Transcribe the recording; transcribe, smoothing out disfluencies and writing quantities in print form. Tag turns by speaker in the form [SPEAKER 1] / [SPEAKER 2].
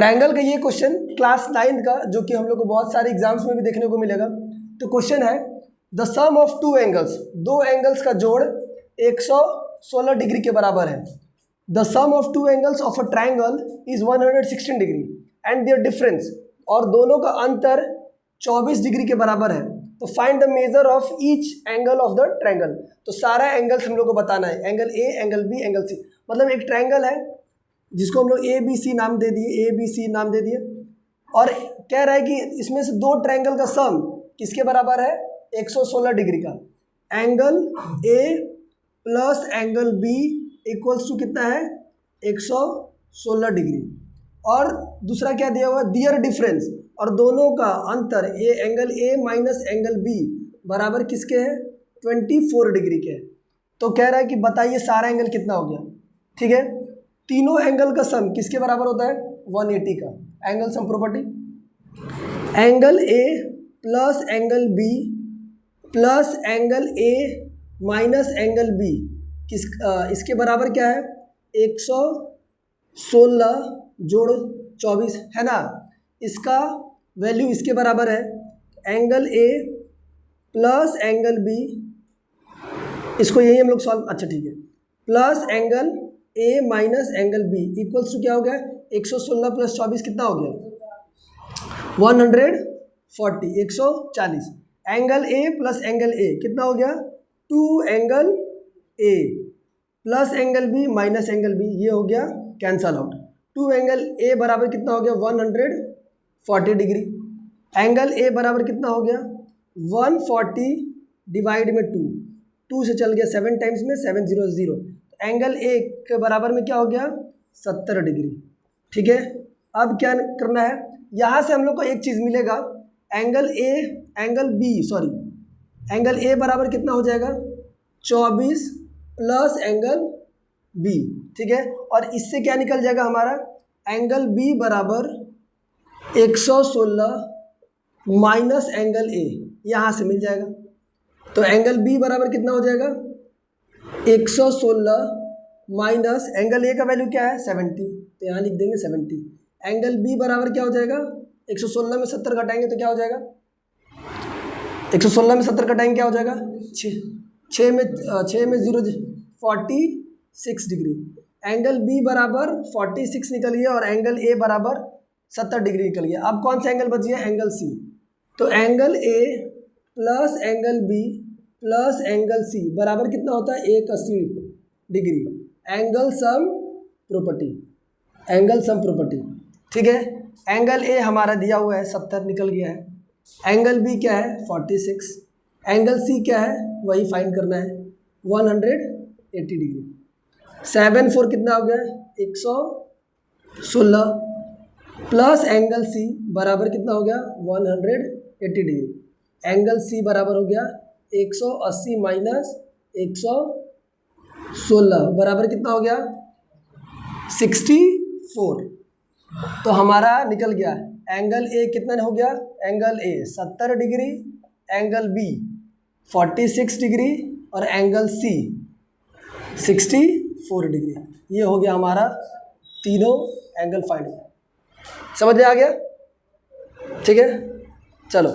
[SPEAKER 1] Triangle का ये question class 9 का, जो कि हम लोग को बहुत सारे एग्जाम्स में भी देखने को मिलेगा। तो क्वेश्चन है the sum of two angles, दो एंगल्स का जोड़ 116 डिग्री के बराबर है। The sum of two angles of a triangle is 116 degree and their difference, और दोनों का अंतर 24 डिग्री के बराबर है। तो find the measure of each angle of the triangle. तो सारा एंगल्स हम लोग को बताना है, angle A, angle B, angle C. मतलब एक ट्रायंगल है जिसको हम लोग ए बी सी नाम दे दिए, ए बी सी नाम दे दिए, और कह रहा है कि इसमें से दो ट्रायंगल का सम किसके बराबर है, 116 डिग्री का। Angle A plus angle B equals to कितना है, 116 डिग्री। और दूसरा क्या दिया हुआ है, दियर डिफरेंस, और दोनों का अंतर angle A minus angle B बराबर किसके है, 24 डिग्री के। तो कह रहा है कि बताइए सारा एंगल कितना हो गया। ठीक है, तीनों एंगल का सम किसके बराबर होता है, 180 का। Angle sum property, angle A plus angle B plus angle A minus angle B इसके बराबर क्या है, 116 जोड़ 24 है ना। इसका वैल्यू इसके बराबर है angle A plus angle B, इसको यही हम लोग सॉल्व, अच्छा ठीक है, plus angle A minus angle B equals to क्या हो गया, 116 प्लस 24 कितना हो गया, 140, 140। Angle A plus angle A कितना हो गया, 2 angle A plus angle B minus angle B, ये हो गया कैंसल आउट। 2 एंगल ए बराबर कितना हो गया, 140 डिग्री। एंगल ए बराबर कितना हो गया, 140 डिवाइड में 2 से चल गया 7 टाइम्स में, 7 0 0। एंगल ए के बराबर में क्या हो गया, 70 डिग्री। ठीक है, अब क्या करना है, यहाँ से हम लोग को एक चीज़ मिलेगा, angle A angle B sorry angle A बराबर कितना हो जाएगा, 24 प्लस एंगल बी। ठीक है, और इससे क्या निकल जाएगा हमारा, एंगल बी बराबर 116 माइनस एंगल ए, यहाँ से मिल जाएगा। तो एंगल बी बराबर कितना हो जाएगा, 116 माइनस एंगल ए का वैल्यू क्या है, 70, तो यहाँ लिख देंगे 70। एंगल बी बराबर क्या हो जाएगा, 116 में 70 घटाएंगे तो क्या हो जाएगा, 116 में 70 घटाएंगे क्या हो जाएगा, 6 में 0 46 डिग्री। एंगल बी बराबर 46 निकल गया और एंगल ए बराबर 70 डिग्री निकल गया। अब कौन सा एंगल बच गया, एंगल सी। तो angle A plus angle B plus angle C बराबर कितना होता है, 180 degree. Angle sum property, angle sum property. ठीक है, एंगल ए हमारा दिया हुआ है 70 निकल गया है, एंगल बी क्या है 46, एंगल सी क्या है वही फाइंड करना है 180 डिग्री। 7 4 कितना हो गया, 116 प्लस एंगल सी बराबर कितना हो गया 180 डिग्री। एंगल सी बराबर हो गया 180 माइनस 116 बराबर कितना हो गया 64। तो हमारा निकल गया एंगल ए कितना हो गया, angle A 70 degree, angle B 46 degree और एंगल सी 64 डिग्री। ये हो गया हमारा तीनों एंगल फाइंड। समझ में आ गया, ठीक है, चलो।